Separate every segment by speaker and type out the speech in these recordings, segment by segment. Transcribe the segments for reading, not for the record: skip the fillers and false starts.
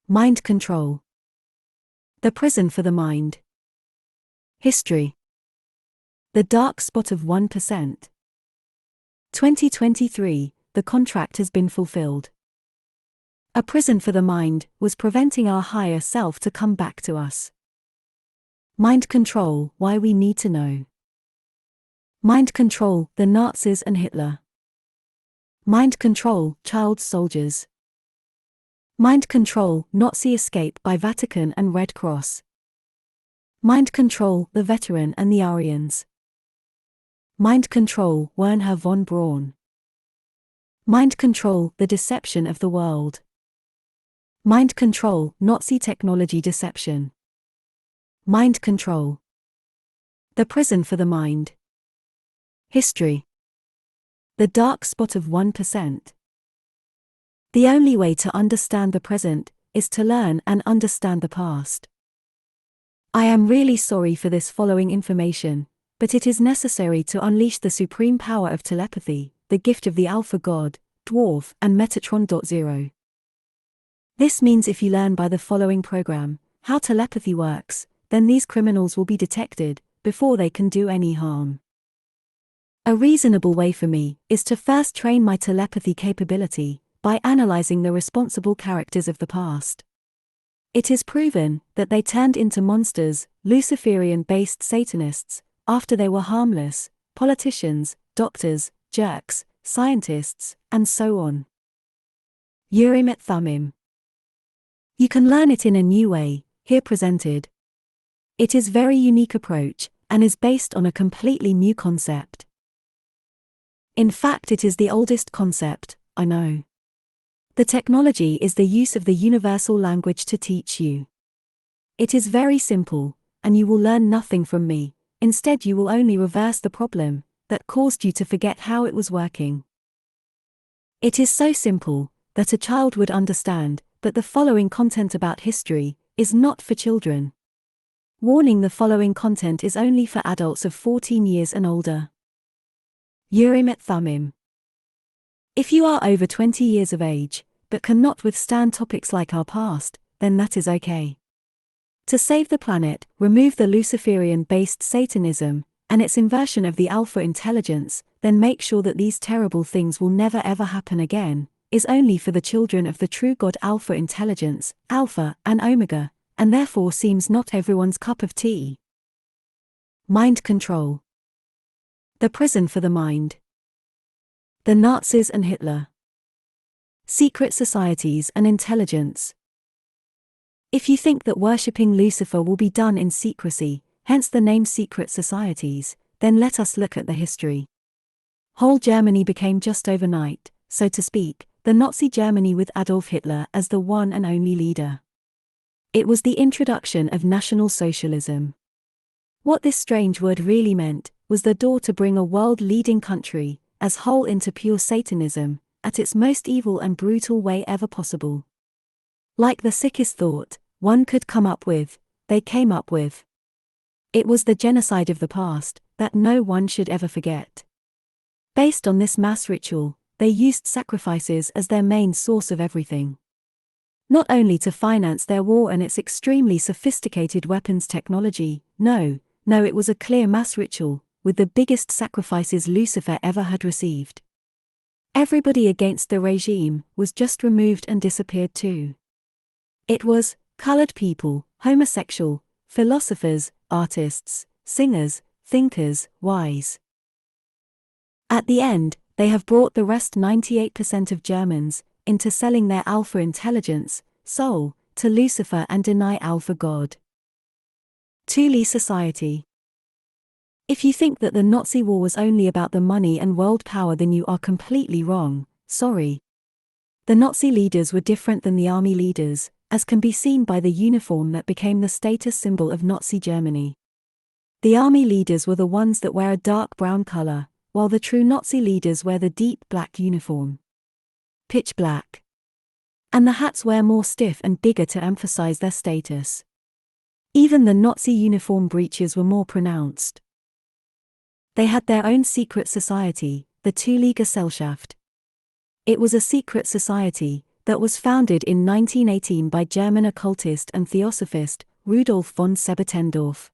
Speaker 1: Mind control. The prison for the mind. History. The dark spot of 1%. 2023, the contract has been fulfilled. A prison for the mind was preventing our higher self to come back to us. Mind control, why we need to know. Mind control, the Nazis and Hitler. Mind control, child soldiers. Mind control, Nazi escape by Vatican and Red Cross. Mind control, the veteran and the Aryans. Mind control, Wernher von Braun. Mind control, the deception of the world. Mind control, Nazi technology deception. Mind control. The prison for the mind. History. The dark spot of 1%. The only way to understand the present is to learn and understand the past. I am really sorry for this following information, but it is necessary to unleash the supreme power of telepathy, the gift of the Alpha God, Dwarf, and Metatron.0. This means if you learn by the following program how telepathy works, then these criminals will be detected before they can do any harm. A reasonable way for me is to first train my telepathy capability by analyzing the responsible characters of the past. It is proven that they turned into monsters, Luciferian-based Satanists, after they were harmless, politicians, doctors, jerks, scientists, and so on. Urim et Thummim. You can learn it in a new way, here presented. It is very unique approach, and is based on a completely new concept. In fact, it is the oldest concept, I know. The technology is the use of the universal language to teach you. It is very simple, and you will learn nothing from me, instead you will only reverse the problem that caused you to forget how it was working. It is so simple that a child would understand, but the following content about history is not for children. Warning: the following content is only for adults of 14 years and older. Urim et Thummim. If you are over 20 years of age, but cannot withstand topics like our past, then that is okay. To save the planet, remove the Luciferian-based Satanism, and its inversion of the Alpha intelligence, then make sure that these terrible things will never ever happen again, is only for the children of the true God Alpha intelligence, Alpha and Omega, and therefore seems not everyone's cup of tea. Mind control. The prison for the mind. The Nazis and Hitler. Secret societies and intelligence. If you think that worshipping Lucifer will be done in secrecy, hence the name secret societies, then let us look at the history. Whole Germany became just overnight, so to speak, the Nazi Germany with Adolf Hitler as the one and only leader. It was the introduction of National Socialism. What this strange word really meant was the door to bring a world-leading country as whole into pure Satanism, at its most evil and brutal way ever possible. Like the sickest thought one could come up with, they came up with. It was the genocide of the past that no one should ever forget. Based on this mass ritual, they used sacrifices as their main source of everything. Not only to finance their war and its extremely sophisticated weapons technology, no, it was a clear mass ritual, with the biggest sacrifices Lucifer ever had received. Everybody against the regime was just removed and disappeared too. It was colored people, homosexual, philosophers, artists, singers, thinkers, wise. At the end, they have brought the rest 98% of Germans into selling their Alpha intelligence, soul, to Lucifer and deny Alpha God. Thule society. If you think that the Nazi war was only about the money and world power, then you are completely wrong, sorry. The Nazi leaders were different than the army leaders, as can be seen by the uniform that became the status symbol of Nazi Germany. The army leaders were the ones that wear a dark brown color, while the true Nazi leaders wear the deep black uniform. Pitch black. And the hats were more stiff and bigger to emphasize their status. Even the Nazi uniform breeches were more pronounced. They had their own secret society, the Thule Gesellschaft. It was a secret society that was founded in 1918 by German occultist and theosophist Rudolf von Sebetendorf.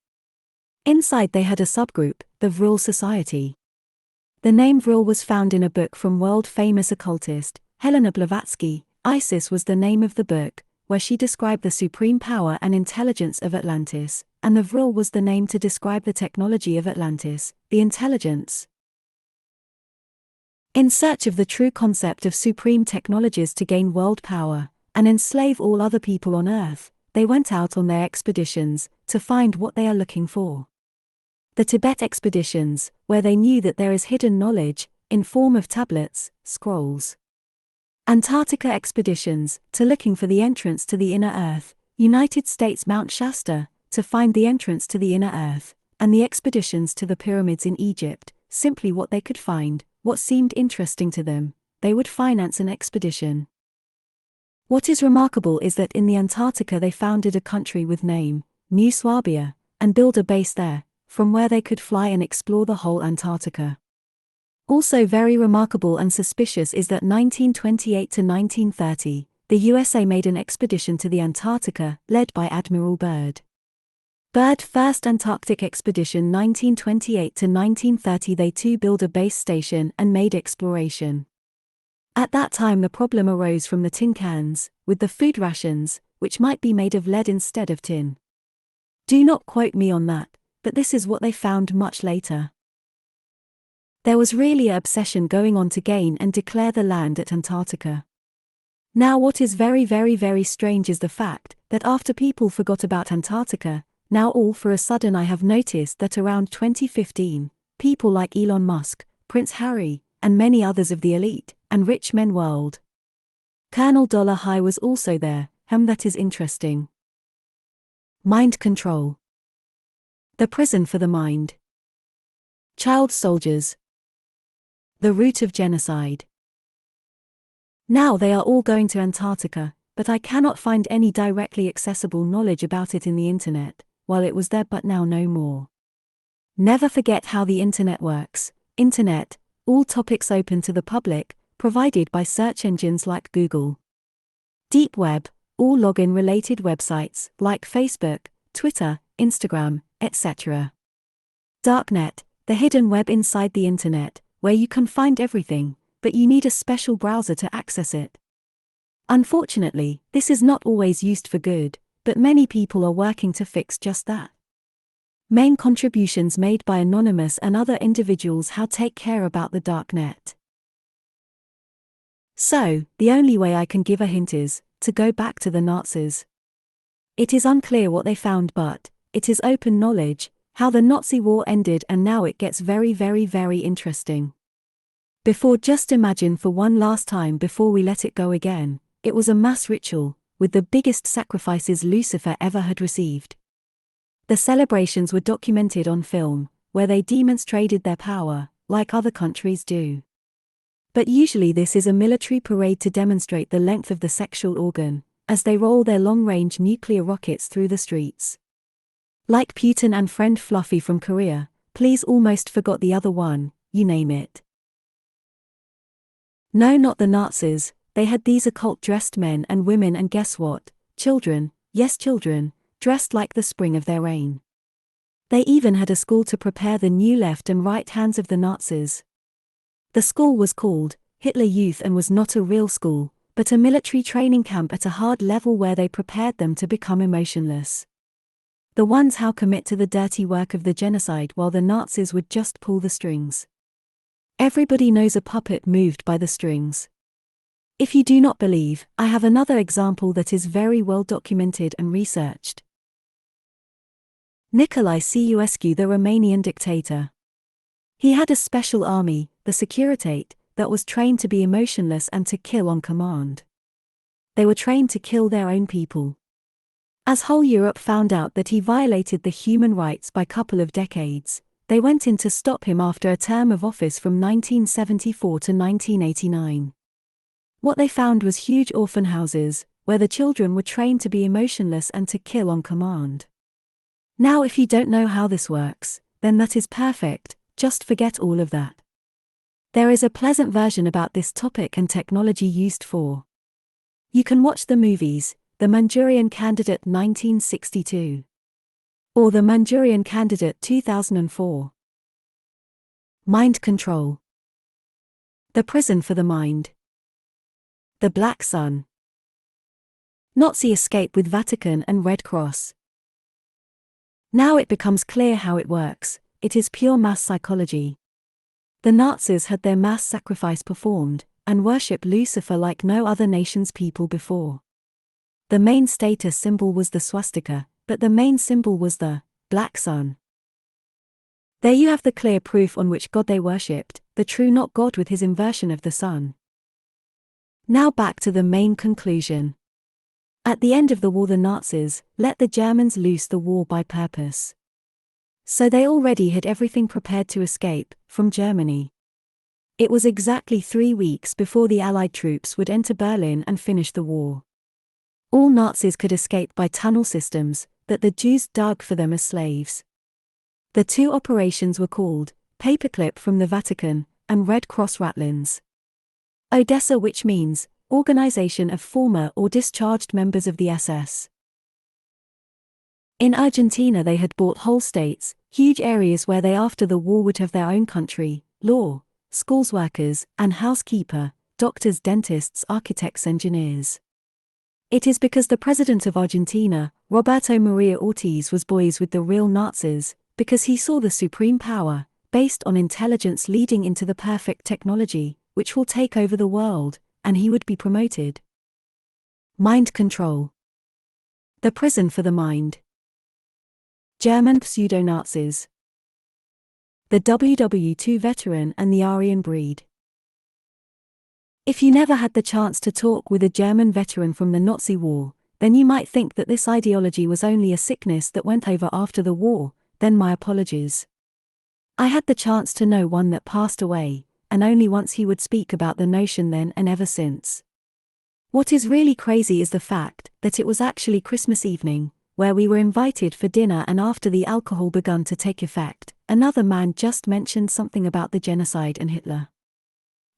Speaker 1: Inside they had a subgroup, the Vril Society. The name Vril was found in a book from world-famous occultist Helena Blavatsky. Isis was the name of the book, where she described the supreme power and intelligence of Atlantis, and the Vril was the name to describe the technology of Atlantis, the intelligence. In search of the true concept of supreme technologies to gain world power, and enslave all other people on Earth, they went out on their expeditions, to find what they are looking for. The Tibet expeditions, where they knew that there is hidden knowledge, in form of tablets, scrolls. Antarctica expeditions, to looking for the entrance to the inner Earth. United States Mount Shasta, to find the entrance to the inner Earth, and the expeditions to the pyramids in Egypt, simply what they could find, what seemed interesting to them, they would finance an expedition. What is remarkable is that in the Antarctica they founded a country with name, New Swabia, and built a base there, from where they could fly and explore the whole Antarctica. Also very remarkable and suspicious is that 1928 to 1930, the USA made an expedition to the Antarctica, led by Admiral Byrd. Byrd First Antarctic Expedition 1928 to 1930. They too built a base station and made exploration. At that time the problem arose from the tin cans, with the food rations, which might be made of lead instead of tin. Do not quote me on that, but this is what they found much later. There was really an obsession going on to gain and declare the land at Antarctica. Now what is very strange is the fact that after people forgot about Antarctica, now all for a sudden I have noticed that around 2015, people like Elon Musk, Prince Harry, and many others of the elite and rich men world. Colonel Dollar High was also there, that is interesting. Mind control. The prison for the mind. Child soldiers. The root of genocide. Now they are all going to Antarctica, but I cannot find any directly accessible knowledge about it in the internet, while it was there but now no more. Never forget how the internet works. Internet, all topics open to the public, provided by search engines like Google. Deep web, all login related websites like Facebook, Twitter, Instagram, etc. Darknet, the hidden web inside the internet, where you can find everything, but you need a special browser to access it. Unfortunately, this is not always used for good, but many people are working to fix just that. Main contributions made by Anonymous and other individuals. How take care about the darknet. So, the only way I can give a hint is to go back to the Nazis. It is unclear what they found, but it is open knowledge how the Nazi war ended, and now it gets very interesting. Just imagine for one last time before we let it go again, it was a mass ritual, with the biggest sacrifices Lucifer ever had received. The celebrations were documented on film, where they demonstrated their power, like other countries do. But usually this is a military parade to demonstrate the length of the sexual organ, as they roll their long-range nuclear rockets through the streets. Like Putin and friend Fluffy from Korea, please almost forgot the other one, you name it. No, not the Nazis, they had these occult-dressed men and women, and guess what? Children, yes children, dressed like the spring of their reign. They even had a school to prepare the new left and right hands of the Nazis. The school was called Hitler Youth and was not a real school, but a military training camp at a hard level where they prepared them to become emotionless. The ones how commit to the dirty work of the genocide, while the Nazis would just pull the strings. Everybody knows a puppet moved by the strings. If you do not believe, I have another example that is very well documented and researched. Nicolae Ceausescu, the Romanian dictator. He had a special army, the Securitate, that was trained to be emotionless and to kill on command. They were trained to kill their own people. As whole Europe found out that he violated the human rights by couple of decades, they went in to stop him after a term of office from 1974 to 1989. What they found was huge orphan houses, where the children were trained to be emotionless and to kill on command. Now if you don't know how this works, then that is perfect, just forget all of that. There is a pleasant version about this topic and technology used for You can watch the movies, The Manchurian Candidate 1962 or The Manchurian Candidate 2004. Mind control. The prison for the mind. The Black Sun. Nazi escape with Vatican and Red Cross. Now it becomes clear how it works. It is pure mass psychology. The Nazis had their mass sacrifice performed, and worshipped Lucifer like no other nation's people before. The main status symbol was the swastika, but the main symbol was the Black Sun. There you have the clear proof on which God they worshipped, the true not God with his inversion of the sun. Now back to the main conclusion. At the end of the war, the Nazis let the Germans loose the war by purpose. So they already had everything prepared to escape from Germany. It was exactly 3 weeks before the Allied troops would enter Berlin and finish the war. All Nazis could escape by tunnel systems that the Jews dug for them as slaves. The two operations were called Paperclip from the Vatican and Red Cross Ratlins. Odessa, which means Organization of Former or Discharged Members of the SS. In Argentina they had bought whole states, huge areas where they after the war would have their own country, law, schools, workers, and housekeeper, doctors, dentists, architects, engineers. It is because the president of Argentina, Roberto Maria Ortiz, was boys with the real Nazis, because he saw the supreme power, based on intelligence leading into the perfect technology, which will take over the world, and he would be promoted. Mind control. The prison for the mind. German pseudo-Nazis. The WW2 veteran and the Aryan breed. If you never had the chance to talk with a German veteran from the Nazi war, then you might think that this ideology was only a sickness that went over after the war. Then my apologies. I had the chance to know one that passed away, and only once he would speak about the notion then and ever since. What is really crazy is the fact that it was actually Christmas evening, where we were invited for dinner, and after the alcohol begun to take effect, another man just mentioned something about the genocide and Hitler.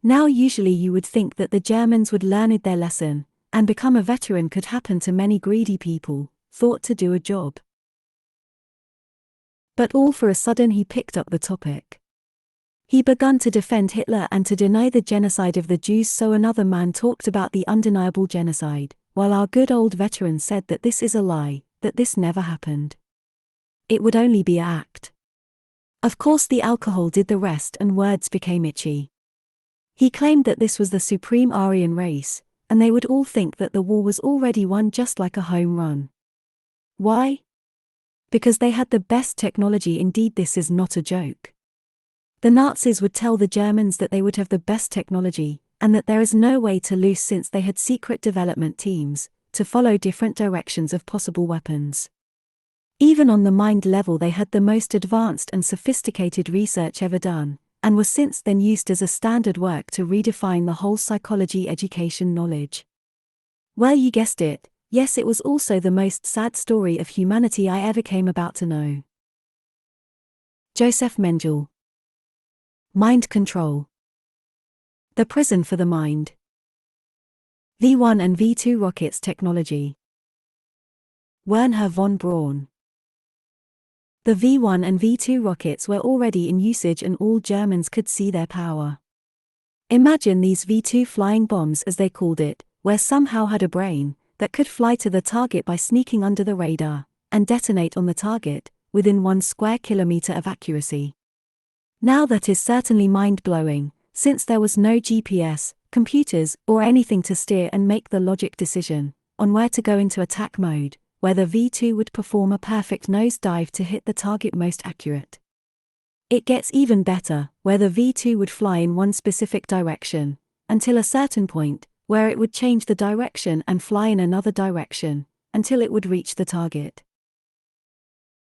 Speaker 1: Now usually you would think that the Germans would learn their lesson, and become a veteran could happen to many greedy people, thought to do a job. But all for a sudden he picked up the topic. He begun to defend Hitler and to deny the genocide of the Jews, so another man talked about the undeniable genocide, while our good old veteran said that this is a lie, that this never happened. It would only be an act. Of course the alcohol did the rest and words became itchy. He claimed that this was the supreme Aryan race, and they would all think that the war was already won just like a home run. Why? Because they had the best technology. Indeed, this is not a joke. The Nazis would tell the Germans that they would have the best technology, and that there is no way to lose since they had secret development teams to follow different directions of possible weapons. Even on the mind level they had the most advanced and sophisticated research ever done, and was since then used as a standard work to redefine the whole psychology education knowledge. Well, you guessed it, yes, it was also the most sad story of humanity I ever came about to know. Joseph Mengele. Mind control. The prison for the mind. V1 and V2 rockets technology. Wernher von Braun. The V1 and V2 rockets were already in usage and all Germans could see their power. Imagine these V2 flying bombs, as they called it, where somehow had a brain that could fly to the target by sneaking under the radar and detonate on the target within 1 square kilometer of accuracy. Now that is certainly mind-blowing, since there was no GPS, computers, or anything to steer and make the logic decision on where to go into attack mode, where the V2 would perform a perfect nosedive to hit the target most accurate. It gets even better, where the V2 would fly in one specific direction, until a certain point, where it would change the direction and fly in another direction, until it would reach the target.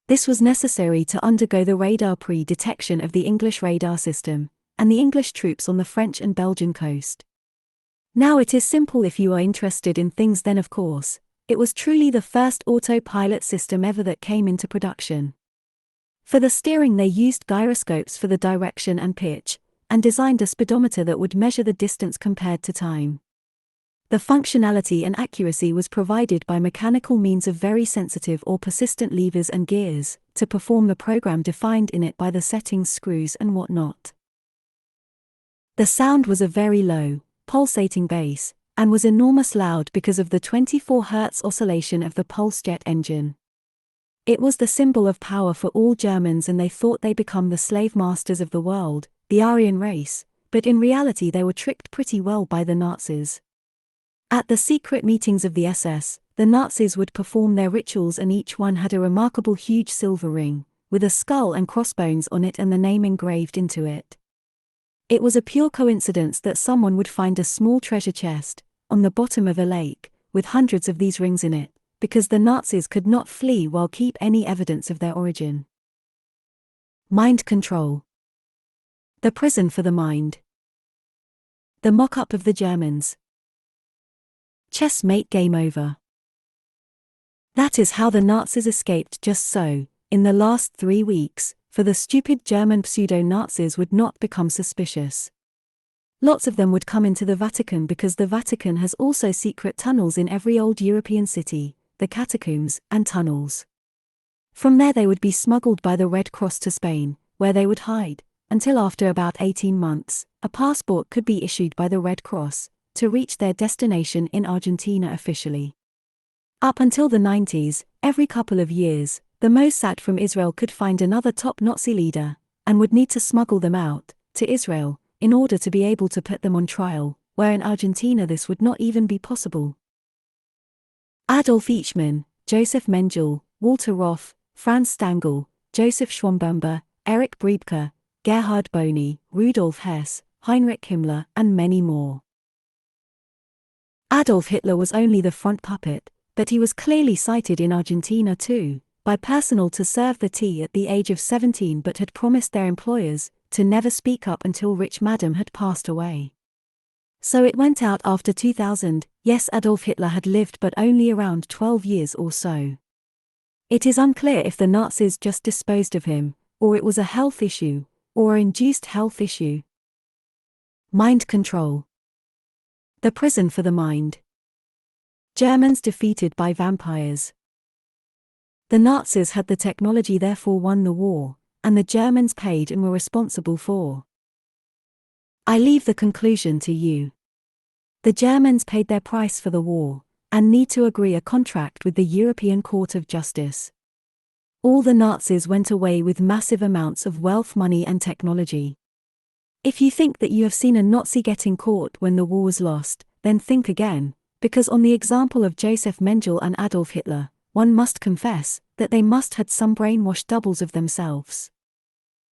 Speaker 1: This was necessary to undergo the radar pre-detection of the English radar system, and the English troops on the French and Belgian coast. Now it is simple if you are interested in things. Then of course, it was truly the first autopilot system ever that came into production. For the steering they used gyroscopes for the direction and pitch, and designed a speedometer that would measure the distance compared to time. The functionality and accuracy was provided by mechanical means of very sensitive or persistent levers and gears, to perform the program defined in it by the settings, screws and whatnot. The sound was a very low, pulsating bass, and was enormous loud because of the 24 Hz oscillation of the pulse jet engine. It was the symbol of power for all Germans, and they thought they become the slave masters of the world, the Aryan race, but in reality they were tricked pretty well by the Nazis. At the secret meetings of the SS, the Nazis would perform their rituals, and each one had a remarkable huge silver ring, with a skull and crossbones on it and the name engraved into it. It was a pure coincidence that someone would find a small treasure chest, on the bottom of a lake, with hundreds of these rings in it, because the Nazis could not flee while keep any evidence of their origin. Mind control. The prison for the mind. The mock-up of the Germans. Chessmate, game over. That is how the Nazis escaped, just so, in the last 3 weeks, for the stupid German pseudo-Nazis would not become suspicious. Lots of them would come into the Vatican, because the Vatican has also secret tunnels in every old European city, the catacombs and tunnels. From there they would be smuggled by the Red Cross to Spain, where they would hide, until after about 18 months, a passport could be issued by the Red Cross, to reach their destination in Argentina officially. Up until the 90s, every couple of years, the Mossad from Israel could find another top Nazi leader, and would need to smuggle them out, to Israel, in order to be able to put them on trial, where in Argentina this would not even be possible. Adolf Eichmann, Joseph Mengele, Walter Roth, Franz Stangl, Joseph Schwambumber, Erich Briebke, Gerhard Boni, Rudolf Hess, Heinrich Himmler, and many more. Adolf Hitler was only the front puppet, but he was clearly sighted in Argentina too, by personnel to serve the tea at the age of 17, but had promised their employers to never speak up until rich madam had passed away. So it went out after 2000, yes, Adolf Hitler had lived but only around 12 years or so. It is unclear if the Nazis just disposed of him, or it was a health issue, or induced health issue. Mind control. The prison for the mind. Germans defeated by vampires. The Nazis had the technology, therefore won the war, and the Germans paid and were responsible for. I leave the conclusion to you. The Germans paid their price for the war, and need to agree a contract with the European Court of Justice. All the Nazis went away with massive amounts of wealth, money and technology. If you think that you have seen a Nazi getting caught when the war was lost, then think again, because on the example of Joseph Mengele and Adolf Hitler, one must confess that they must had some brainwashed doubles of themselves.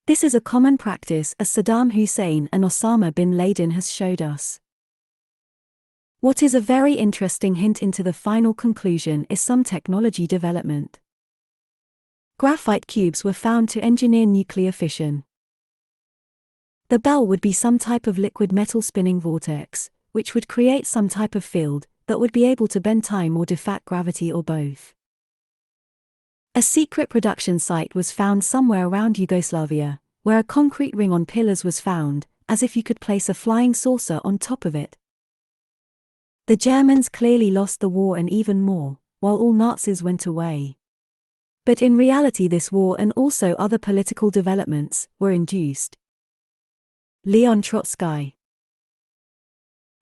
Speaker 1: This is a common practice, as Saddam Hussein and Osama bin Laden has showed us. What is a very interesting hint into the final conclusion is some technology development. Graphite cubes were found to engineer nuclear fission. The bell would be some type of liquid metal spinning vortex, which would create some type of field that would be able to bend time or deflect gravity, or both. A secret production site was found somewhere around Yugoslavia, where a concrete ring on pillars was found, as if you could place a flying saucer on top of it. The Germans clearly lost the war and even more, while all Nazis went away. But in reality this war and also other political developments were induced. Leon Trotsky.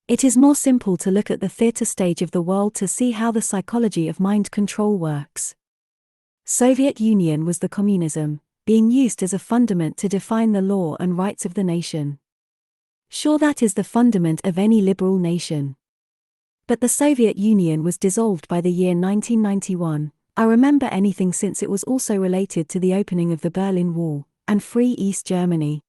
Speaker 1: It is more simple to look at the theater stage of the world to see how the psychology of mind control works. Soviet Union was the communism, being used as a fundament to define the law and rights of the nation. Sure, that is the fundament of any liberal nation. But the Soviet Union was dissolved by the year 1991, I remember anything, since it was also related to the opening of the Berlin Wall, and free East Germany.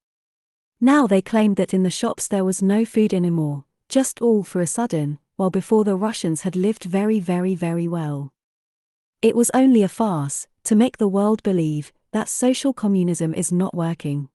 Speaker 1: Now they claimed that in the shops there was no food anymore, just all for a sudden, while before the Russians had lived very, very, very well. It was only a farce, to make the world believe that social communism is not working.